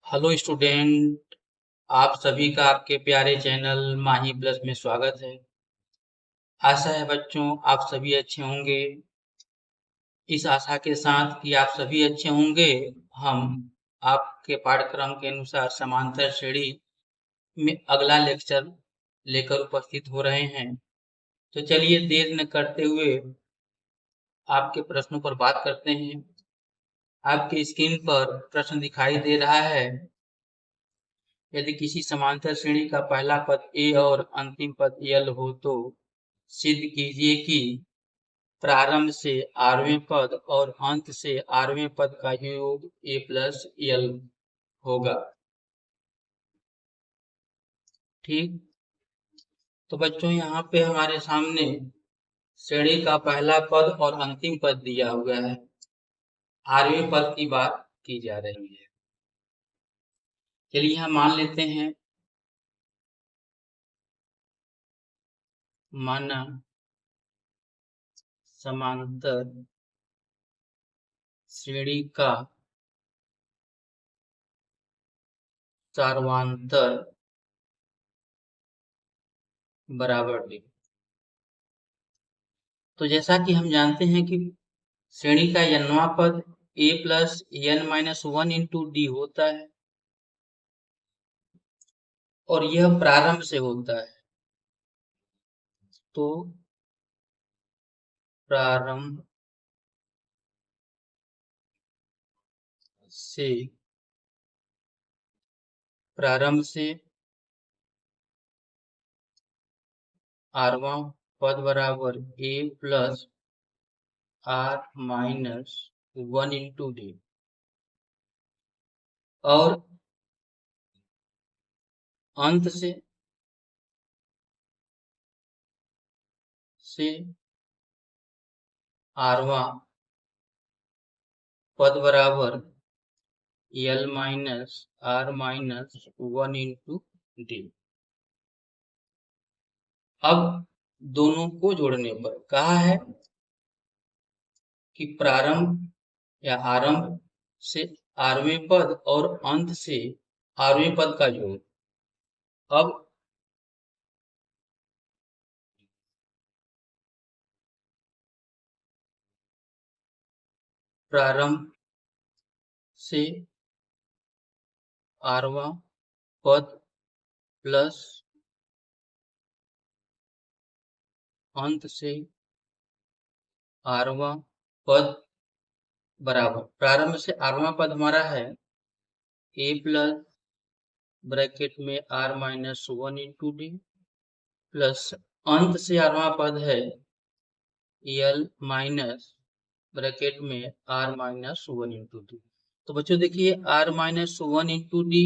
Hello student. आप सभी का आपके प्यारे चैनल माही प्लस में स्वागत है। आशा है बच्चों आप सभी अच्छे होंगे। इस आशा के साथ कि आप सभी अच्छे होंगे, हम आपके पाठ्यक्रम के अनुसार समांतर श्रेणी में अगला लेक्चर लेकर उपस्थित हो रहे हैं। तो चलिए देर न करते हुए आपके प्रश्नों पर बात करते हैं। आपकी स्क्रीन पर प्रश्न दिखाई दे रहा है। यदि किसी समांतर श्रेणी का पहला पद a और अंतिम पद l हो तो सिद्ध कीजिए कि प्रारंभ से rवें पद और अंत से rवें पद का योग a प्लस l होगा। ठीक, तो बच्चों यहाँ पे हमारे सामने श्रेणी का पहला पद और अंतिम पद दिया हुआ है। rवें पद की बात की जा रही है। चलिए यहाँ मान लेते हैं, माना समांतर श्रेणी का सर्वांतर बराबर d। तो जैसा कि हम जानते हैं कि श्रेणी का nवां पद a plus n minus one into D होता है और यह प्रारंभ से होता है। तो प्रारंभ से आरवां पद बराबर a plus r minus one into D और अंत से आरवां पद बराबर l minus r minus one into d. अब दोनों को जोड़ने पर कहा है कि प्रारंभ या आरंभ से आरवें पद और अंत से आरवें पद का योग। अब प्रारंभ से आरवां पद प्लस अंत से आरवां पद बराबर प्रारंभ से आरवां पद हमारा है a प्लस ब्रैकेट में r minus one into D plus अंत से आरवां पद है l माइनस ब्रैकेट में r minus one into d. तो बच्चों देखिए r minus one into D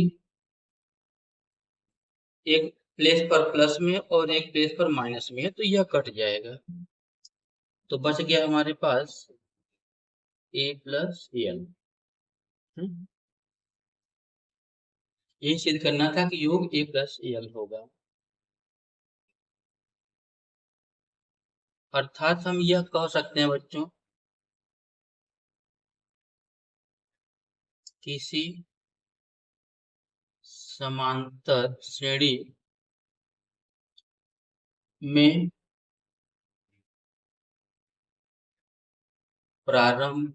एक प्लेस पर प्लस में और एक प्लेस पर माइनस में है, तो यह कट जाएगा। तो बच गया हमारे पास a प्लस एल। यही सिद्ध करना था कि योग a प्लस एल होगा। अर्थात हम यह कह सकते हैं बच्चों, किसी समांतर श्रेणी में प्रारंभ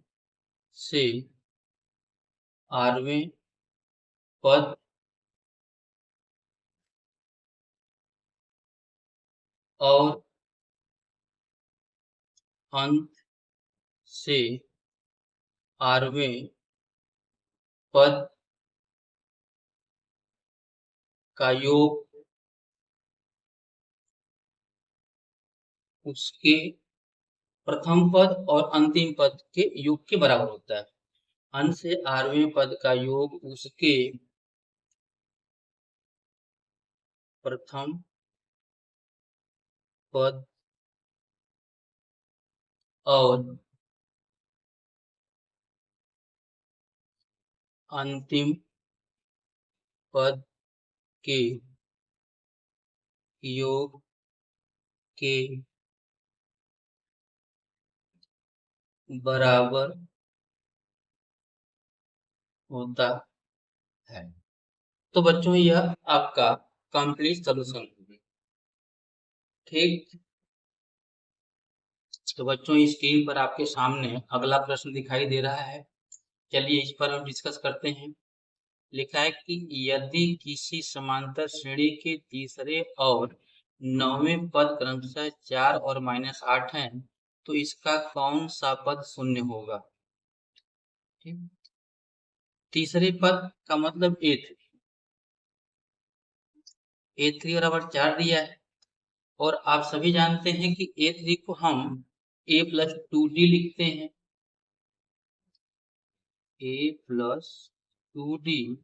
से आरवें पद और अंत से आरवें पद का योग उसके प्रथम पद और अंतिम पद के योग के बराबर होता है। अंत से आरवें पद का योग उसके प्रथम पद और अंतिम पद के योग के बराबर होता है। तो बच्चों यह आपका कंप्लीट सॉल्यूशन होगी। ठीक, तो बच्चों स्क्रीन पर आपके सामने अगला प्रश्न दिखाई दे रहा है। चलिए इस पर हम डिस्कस करते हैं। लिखा है कि यदि किसी समांतर श्रेणी के तीसरे और नौवें पद क्रमशः 4 और -8 हैं, तो इसका कौन सा पद शून्य होगा। ठीक, तीसरे पद का मतलब A3 बराबर 4 दिया है, और आप सभी जानते हैं कि A3 को हम A+2D लिखते हैं। A+2D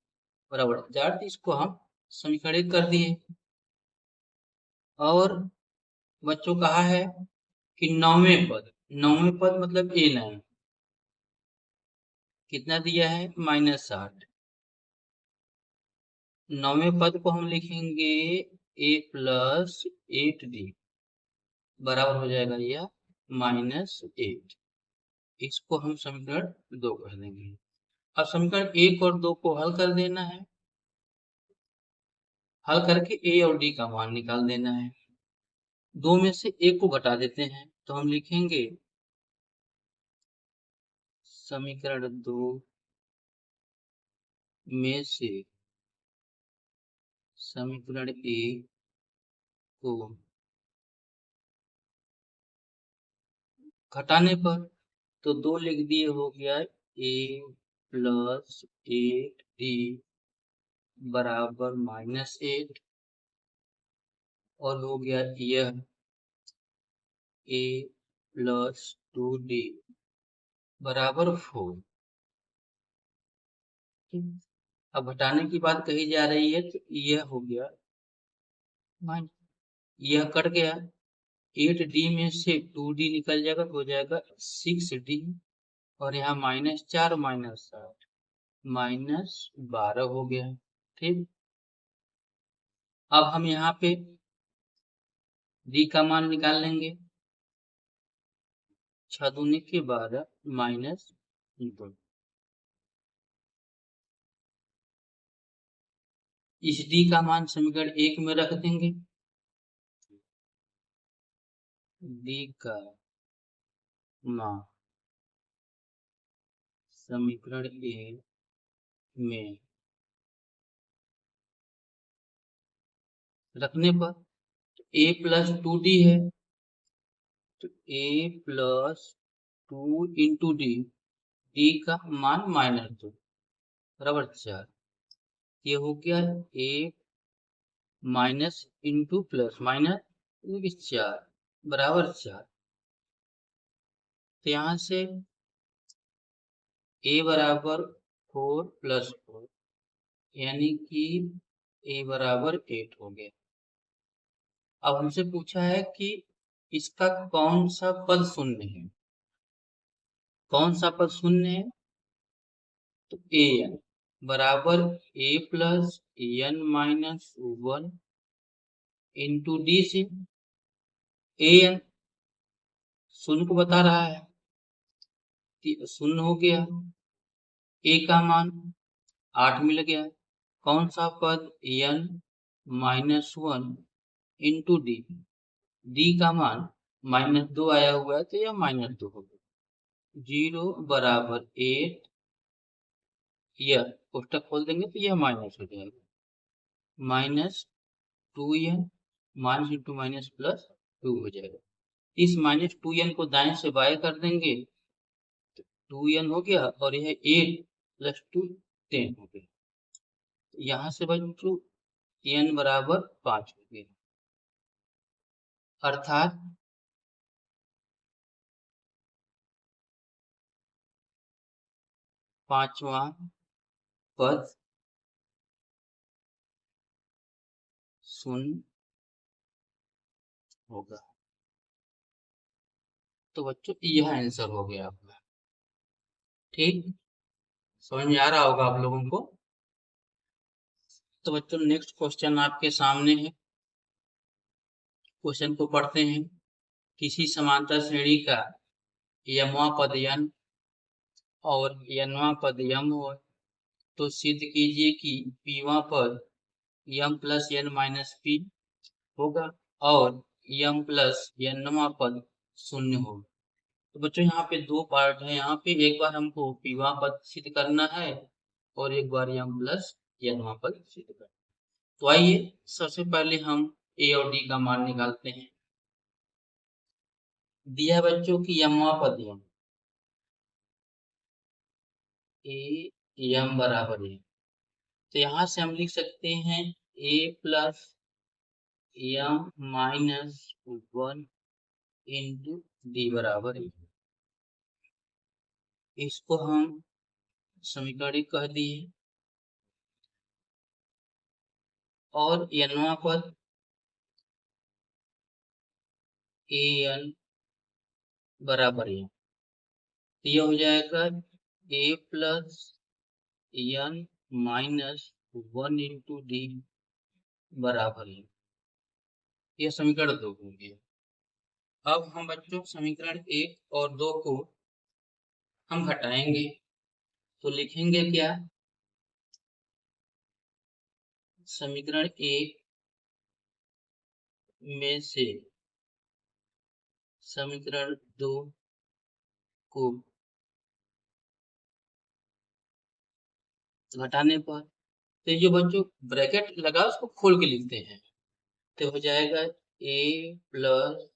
बराबर 4, इसको हम समीकरणित कर दिए। और बच्चों कहा है कि नौवें पद मतलब A9 कितना दिया है, -8। नौवें पद को हम लिखेंगे A+8D बराबर हो जाएगा यह -8। इसको हम समीकरण 2 कर देंगे। अब समीकरण 1 और 2 को हल कर देना है। हल करके A और D का मान निकाल देना है। 2 में से 1 को घटा देते हैं, तो हम लिखेंगे समीकरण 2 में से समीकरण 1 को घटाने पर, तो 2 लिख दिए, हो गया A+8D बराबर -8, और हो गया यह A+2D बराबर 4। अब घटाने की बात कही जा रही है, तो यह हो गया माइनस, यह कट गया, 8D में से 2D निकल जाएगा तो हो जाएगा 6D, और यहाँ -4 -8 -12 हो गया। ठीक, अब हम यहाँ पे D का मान निकाल लेंगे। 6 दूनी के 12 -2, इस D का मान समीकरण 1 में रख देंगे। D का मान समीकरण 1 में रखने पर A+2D है, तो A+2 इंटू D, D का मान -2 बराबर 4। ये हो गया A minus into plus minus 4 बराबर 4। तो यहाँ से A बराबर 4 + 4, यानी कि A बराबर 8 हो गया। अब हमसे पूछा है कि इसका कौन सा पद शून्य है। कौन सा पद शून्य है, तो an बराबर A+n-1 इंटू D से an शून्य को बता रहा है कि शून्य हो गया, A का मान 8 मिल गया। कौन सा पद, n-1 इंटू D, D का मान -2 आया हुआ है, तो यह -2 हो गया। 0 बराबर 8, यह कोष्टक खोल देंगे तो यह माइनस हो जाएगा, -2n minus into minus plus 2 हो जाएगा। इस -2n को दाएं से बाएं कर देंगे, तो 2n हो गया, और यह 8 + 2 10 हो गया। यहाँ से बच्चों n बराबर 5 हो गया, अर्थात पांचवा पद शून्य होगा। तो बच्चों यह आंसर हो गया आपका। ठीक, समझ में आ रहा होगा आप लोगों को। तो बच्चों नेक्स्ट क्वेश्चन आपके सामने है। क्वेश्चन को पढ़ते हैं। किसी समांतर श्रेणी का यमवा पद n और nवां पद m हो, तो सिद्ध कीजिए कि पीवा पद यम प्लस एन माइनस पी होगा और यम प्लस एनवा पद शून्य होगा। तो बच्चों यहाँ पे दो पार्ट है, यहाँ पे एक बार हमको पीवा पद सिद्ध करना है और एक बार यम प्लस एनवा पद सिद्ध करना। तो आइए सबसे पहले हम ए और डी का मान निकालते हैं। दिया है बच्चों की यमवा पद यम ए यम बराबर है, तो यहाँ से हम लिख सकते हैं ए प्लस यम माइनस वन इंटू डी बराबर है। इसको हम समीकरण कह दिए और एनवा पद ए एन बराबर है, तो यह हो जाएगा a plus N minus one into d बराबर है। यह समीकरण 2 हो गया। अब हम बच्चों समीकरण 1 और 2 को हम घटाएंगे, तो लिखेंगे क्या, समीकरण 1 में से समीकरण 2 को घटाने पर, तो जो बच्चों ब्रैकेट लगा उसको खोल के लिखते हैं, तो हो जाएगा a plus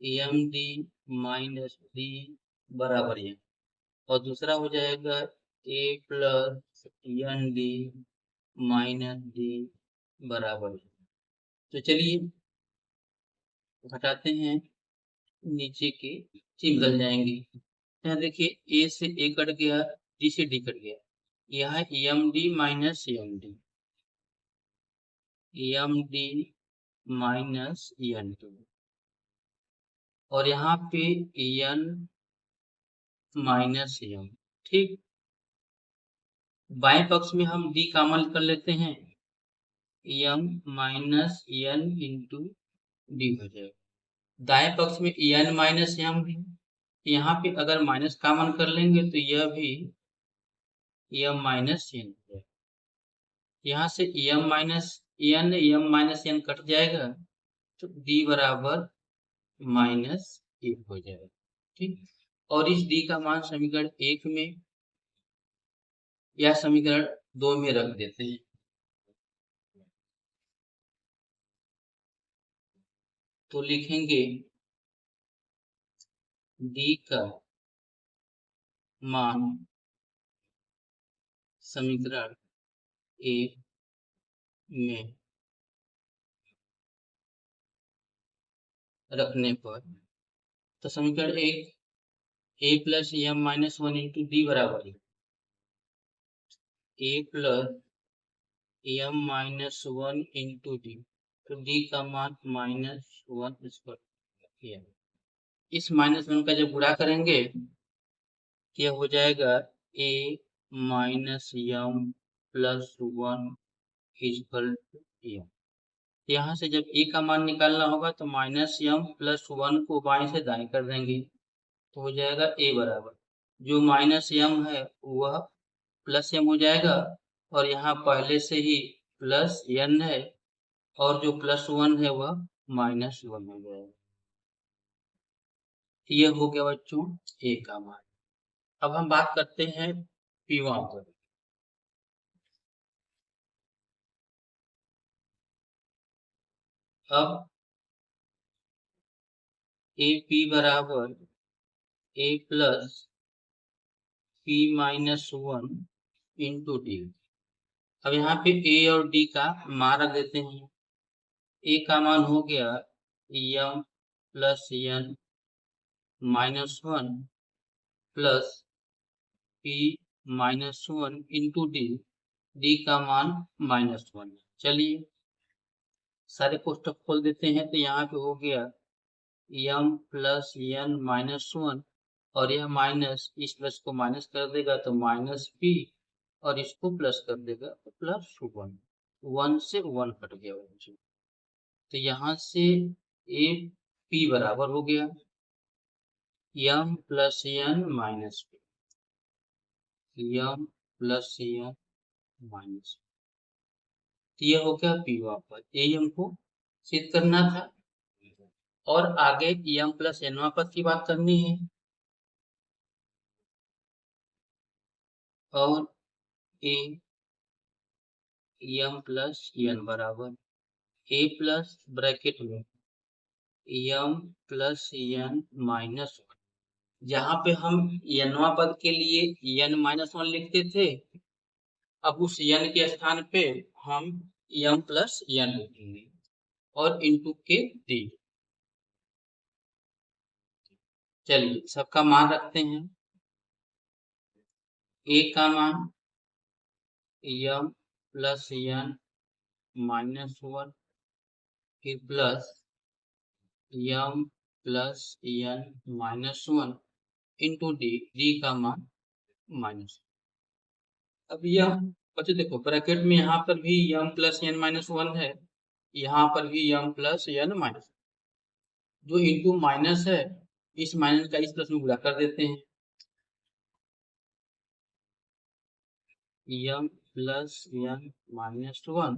m D minus d बराबर है और दूसरा हो जाएगा a plus n d minus d बराबर है। तो चलिए घटाते हैं, नीचे के चिन्ह बदल जाएंगे। यहाँ देखिए ए से ए कट गया, डी से डी कट गया, यहाँ M D minus M D minus N D और यहाँ पे एन माइनस एम। ठीक, बाएं पक्ष में हम डी कॉमन कर लेते हैं, M minus N into D हो जाएगा। दाएं पक्ष में एन माइनस एम भी, यहाँ पे अगर माइनस कॉमन कर लेंगे तो यह भी एम माइनस एन हो जाएगा। यहाँ से एम माइनस एन कट जाएगा, तो डी बराबर माइनस एक हो जाएगा। ठीक, और इस डी का मान समीकरण 1 में या समीकरण 2 में रख देते हैं। तो लिखेंगे डी का मान समीकरण 1 में रखने पर, तो समीकरण 1 a plus m minus one into d बराबर है a plus m minus one into d, तो डी का मान माइनस वन किया। इस माइनस वन का जब गुणा करेंगे यह हो जाएगा a minus M plus one equal to m. यहाँ से जब ए का मान निकालना होगा तो माइनस एम प्लस वन को बाएं से दाएं कर देंगे, तो हो जाएगा ए बराबर, जो माइनस एम है वह प्लस एम हो जाएगा और यहाँ पहले से ही प्लस एन है और जो प्लस वन है वह माइनस वन हो जाएगा। ये हो गया बच्चों ए का मान। अब हम बात करते हैं पीवा पर। अब ए पी बराबर a plus P minus one into d. अब यहाँ पे ए और डी का मान रख देते हैं। ए का मान हो गया M plus N minus one plus P minus one into D, D का मान माइनस वन। चलिए सारे कोष्टक खोल देते हैं, तो यहाँ पे हो गया M plus N minus one और यह माइनस इस प्लस को माइनस कर देगा तो माइनस पी और इसको प्लस कर देगा तो प्लस वन, वन से वन कट गया बच्चों, तो यहाँ से ए पी बराबर हो गया M plus N minus P, M plus N minus, तो ये हो गया पी वापस, यही हमको सिद्ध करना था। और आगे एम प्लस एन पद की बात करनी है, और ए एम प्लस एन बराबर ए प्लस ब्रैकेट में एम प्लस एन माइनस, जहाँ पे हम एनवा पद के लिए एन माइनस वन लिखते थे, अब उस एन के स्थान पे हम एम प्लस एन लिखेंगे और इंटू के डी। चलिए सबका मान रखते हैं। ए का मान m plus N minus one, फिर plus m plus N minus one into D, D का मान माइनस। अब यह बच्चे देखो ब्रैकेट में यहाँ पर भी M plus N minus one है, यहाँ पर भी एम प्लस एन माइनस, जो इंटू माइनस है इस माइनस का इस प्लस में गुणा कर देते हैं, M plus N minus one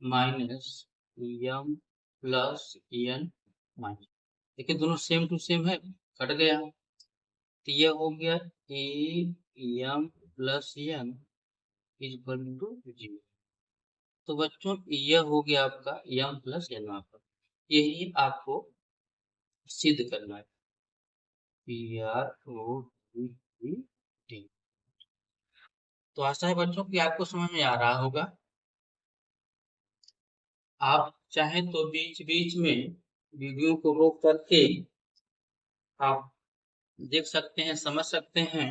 minus M plus N minus, देखिए दोनों सेम टू सेम है, कट गया, तो यह हो गया A M plus N is equal to zero. तो बच्चों यह हो गया आपका एम प्लस एन, यही आपको सिद्ध करना है, पी आर ओ टी। तो आशा है बच्चों कि आपको समझ में आ रहा होगा। आप चाहें तो बीच बीच में वीडियो को रोक करके आप देख सकते हैं, समझ सकते हैं,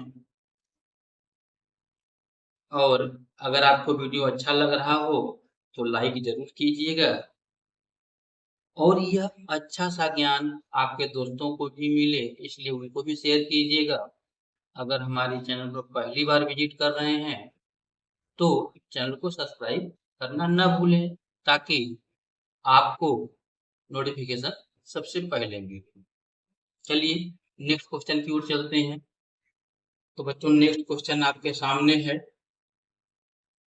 और अगर आपको वीडियो अच्छा लग रहा हो तो लाइक जरूर कीजिएगा, और यह अच्छा सा ज्ञान आपके दोस्तों को भी मिले इसलिए उनको भी शेयर कीजिएगा। अगर हमारे चैनल पर पहली बार विजिट कर रहे हैं तो चैनल को सब्सक्राइब करना न भूलें, ताकि आपको नोटिफिकेशन सबसे पहले मिले। चलिए नेक्स्ट क्वेश्चन की ओर चलते हैं। तो बच्चों नेक्स्ट क्वेश्चन आपके सामने है।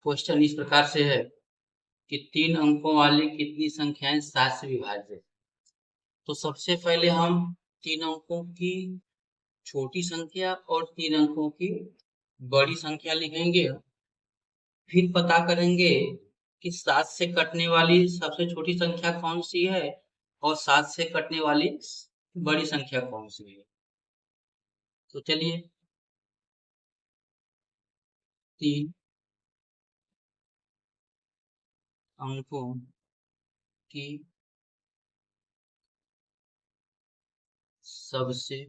क्वेश्चन इस प्रकार से है कि 3 अंकों वाली कितनी संख्याएं 7 से विभाज्य है। तो सबसे पहले हम 3 अंकों की छोटी संख्या और 3 अंकों की बड़ी संख्या लिखेंगे, फिर पता करेंगे कि 7 से कटने वाली सबसे छोटी संख्या कौन सी है और 7 से कटने वाली बड़ी संख्या कौन सी है। तो चलिए 3 अंकों की सबसे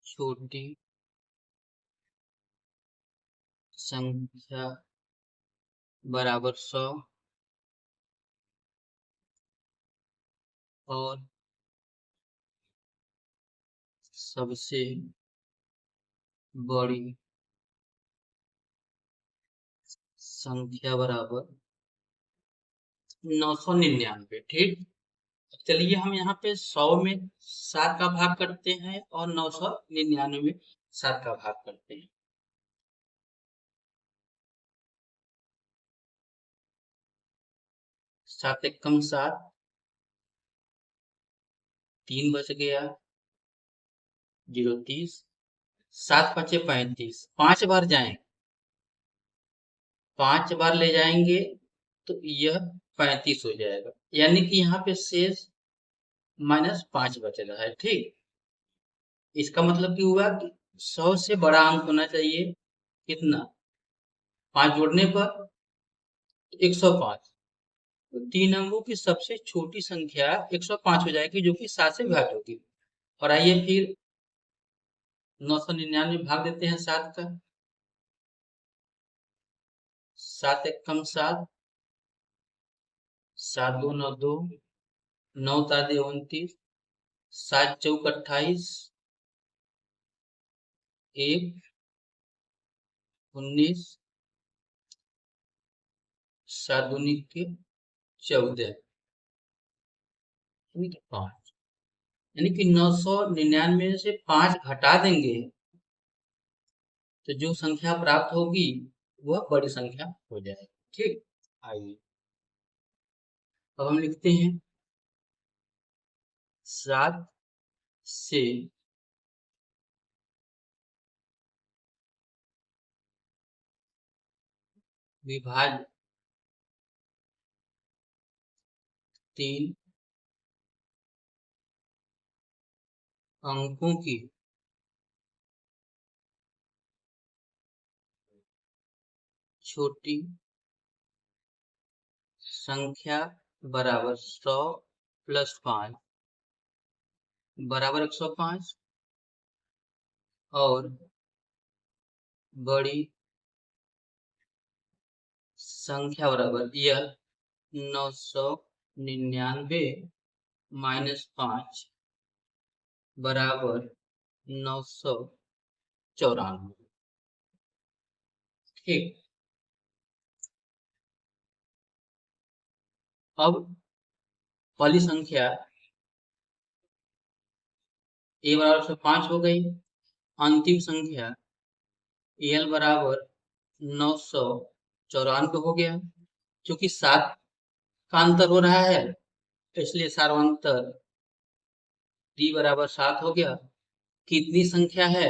छोटी संख्या बराबर 100 और सबसे बड़ी संख्या बराबर 999। ठीक, चलिए हम यहाँ पे 100 में 7 का भाग करते हैं और 999 में 7 का भाग करते हैं। 7 एकम 7, 3 बच गया, 0 30, 7 पचे 35, 5 बार जाएं, 5 बार ले जाएंगे तो यह 35 हो जाएगा, यानी कि यहाँ पे शेष -5 बच रहा है। ठीक, इसका मतलब क्या हुआ कि 100 से बड़ा अंक होना चाहिए, कितना, 5 जोड़ने पर 105। तो 3 अंकों की सबसे छोटी संख्या 105 हो जाएगी, जो कि 7 से विभाज्य होगी। और आइए फिर 999 भाग देते हैं 7 का, 7 एकम 7, 7 2 9 2, 9 तादे 29, 7 चौक 28, 1 19, 7 दूनी के 14, 5, यानी कि 999 से 5 घटा देंगे तो जो संख्या प्राप्त होगी वह बड़ी संख्या हो जाएगी। ठीक, आइए अब हम लिखते हैं 7 से विभाज्य 3 अंकों की छोटी संख्या बराबर 100 + 5 बराबर 105 और बड़ी संख्या बराबर यह 999 - 5 बराबर 994। ठीक, अब पहली संख्या a बराबर 105 हो गई। अंतिम संख्या l बराबर 994 हो गया। क्योंकि 7 का अंतर हो रहा है इसलिए सार्वंतर d बराबर 7 हो गया। कितनी संख्या है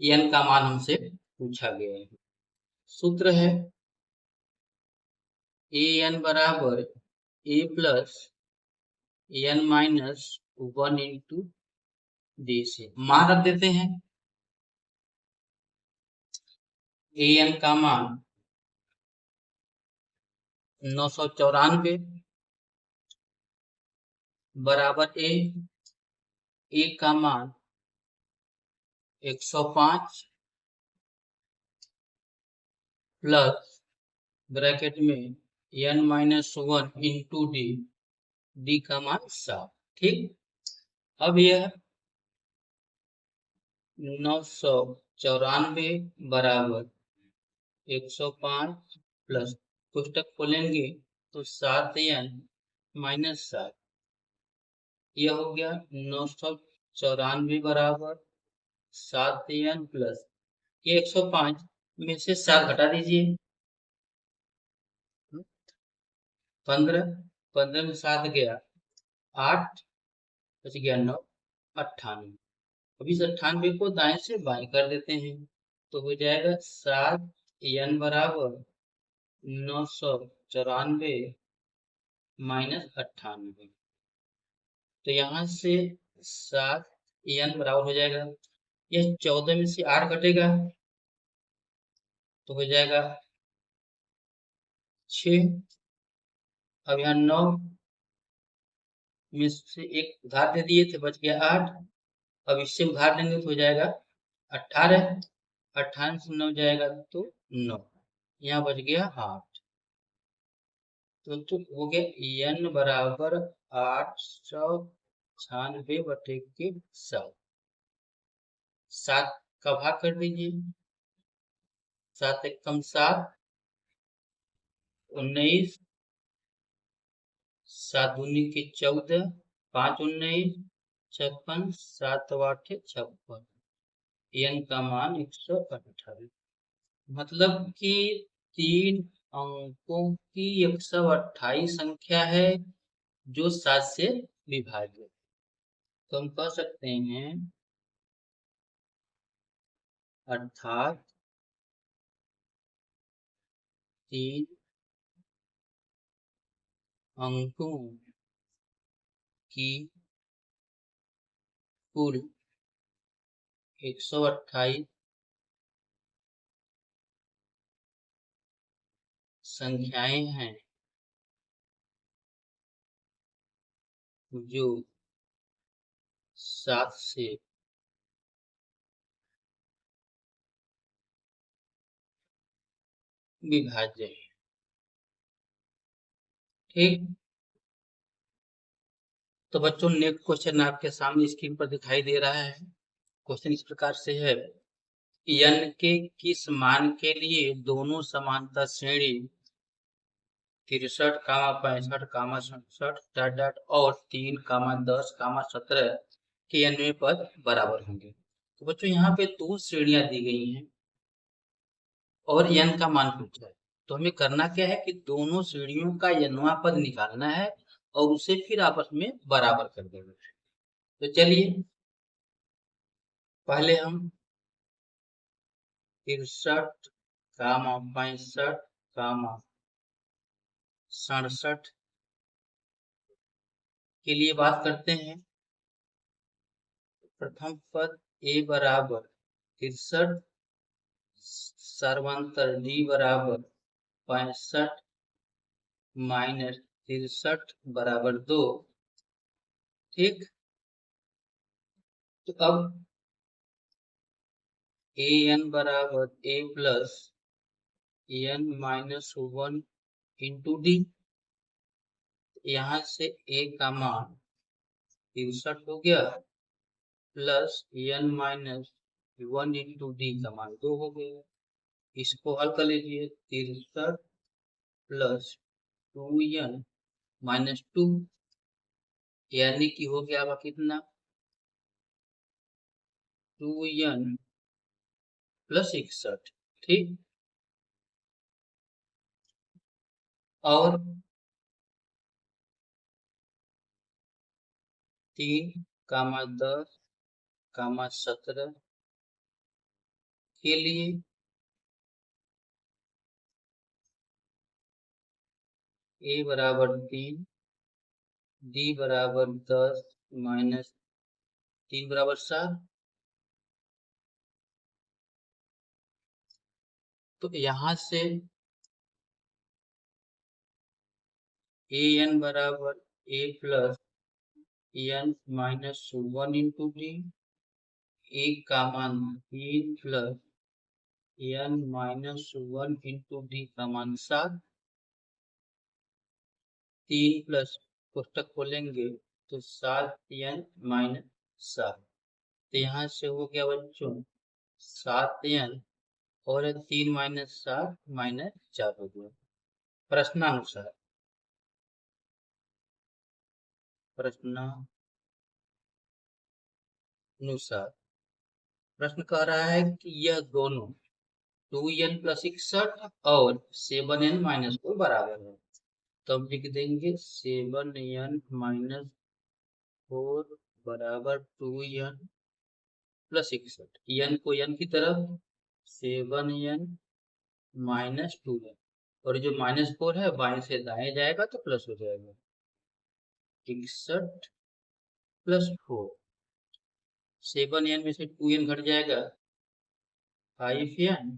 n का मान हमसे पूछा गया है। सूत्र है an बराबर a + n - 1 × d से मान रख देते हैं। an का मान 994 बराबर a का मान 105 प्लस ब्रैकेट में n - 1 × d का मान 7। ठीक, अब यह 994 बराबर 105 प्लस कोष्टक खोलेंगे तो 7n - 7 यह हो गया 994 बराबर 7n प्लस ये 105 में से 7 घटा दीजिए 15 15 में 7 गया 8 बच गया 9 98। अब इस 98 को दाएं से बाएं कर देते हैं तो हो जाएगा 7n बराबर 994 - 98। तो यहाँ से 7n बराबर हो जाएगा यह 14 में से 8 घटेगा तो हो जाएगा 6। अब यहाँ 9 में से एक उधार दे दिए थे बच गया 8। अब इससे उधार लेंगे तो हो जाएगा 18। 18 से 9 जाएगा तो 9 यहाँ बच गया 8। तो हो गया n बराबर 896/100। 7 का भाग कर दीजिए 7 एकम 7 19 7 दूनी के 14 5 19 56 7 8 56 n का मान 128। मतलब कि 3 अंकों की 128 संख्या है जो 7 से विभाज्य है। तो हम कह सकते हैं अर्थात 3 अंकों की कुल 128 संख्याएं हैं जो 7 से विभाज्य है। ठीक, तो बच्चों नेक्स्ट क्वेश्चन आपके सामने स्क्रीन पर दिखाई दे रहा है। क्वेश्चन इस प्रकार से है n के किस मान के लिए दोनों समांतर श्रेणी 63, 65, 67 और 3, 10, 17 के nवें पद बराबर होंगे। तो बच्चों यहाँ पे 2 श्रेणियां दी गई हैं और n का मान पूछा है। तो हमें करना क्या है कि दोनों श्रेणियों का nवां पद निकालना है और उसे फिर आपस में बराबर कर देना है। तो चलिए पहले हम 63, 65, 67 के लिए बात करते हैं। प्रथम पद a बराबर 63 सर्वांतर d बराबर 65 माइनस 63 बराबर 2। ठीक, तो अब a n बराबर a plus n minus 1 into D. यहाँ से a का मान 63 हो गया plus n minus 1 into D का मान 2 हो गया। इसको हल कर लीजिए, 63 प्लस 2n माइनस 2 यानी कि हो गया आपका कितना 2n प्लस 61। ठीक, और 3, 10, 17 के लिए a बराबर 3, d बराबर 10 माइनस 3 बराबर 7। तो यहाँ से a n बराबर a plus n minus 1 into D, a का मान 3 plus n minus 1 into D का मान 7। 3 प्लस कोष्टक खोलेंगे तो 7n माइनस 7। तो यहाँ से हो गया बच्चों 7n और 3 माइनस 7 माइनस 4 हो गया। प्रश्नानुसार प्रश्न कह रहा है कि यह दोनों 2n प्लस 61 और 7n माइनस 4 बराबर है। तो हम लिख देंगे 7n माइनस 4 बराबर 2n प्लस 61। n को n की तरफ 7n माइनस 2n और जो माइनस 4 है बाएं से दाएं जाएगा तो प्लस हो जाएगा 61 प्लस 4। 7n में से 2n घट जाएगा 5n।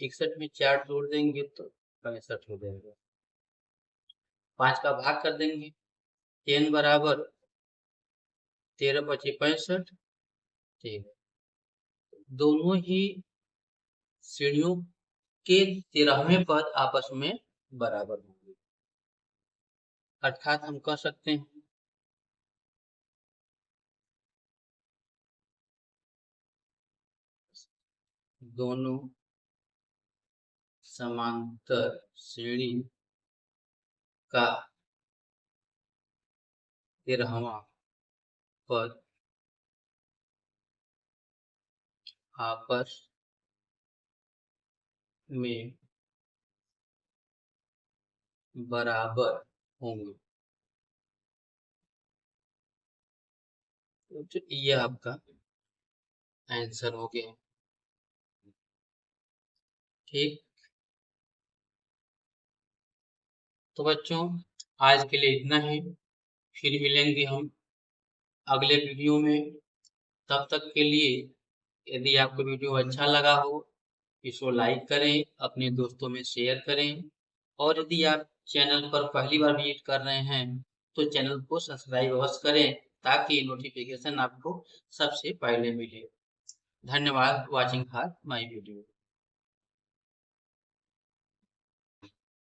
61 में 4 जोड़ देंगे तो 65 हो जाएगा। 5 का भाग कर देंगे, n बराबर 13 बचे 65। ठीक, दोनों ही श्रेणियों के 13वें पद आपस में बराबर होंगे। अर्थात हम कह सकते हैं दोनों समांतर श्रेणी का 13वां पद आपस में बराबर होंगे। तो ये आपका आंसर हो गया। ठीक, तो बच्चों आज के लिए इतना ही। फिर मिलेंगे हम अगले वीडियो में। तब तक के लिए यदि आपको वीडियो अच्छा लगा हो इसको लाइक करें, अपने दोस्तों में शेयर करें और यदि आप चैनल पर पहली बार विजिट कर रहे हैं तो चैनल को सब्सक्राइब अवश्य करें ताकि नोटिफिकेशन आपको सबसे पहले मिले। धन्यवाद वॉचिंग फॉर माय वीडियो।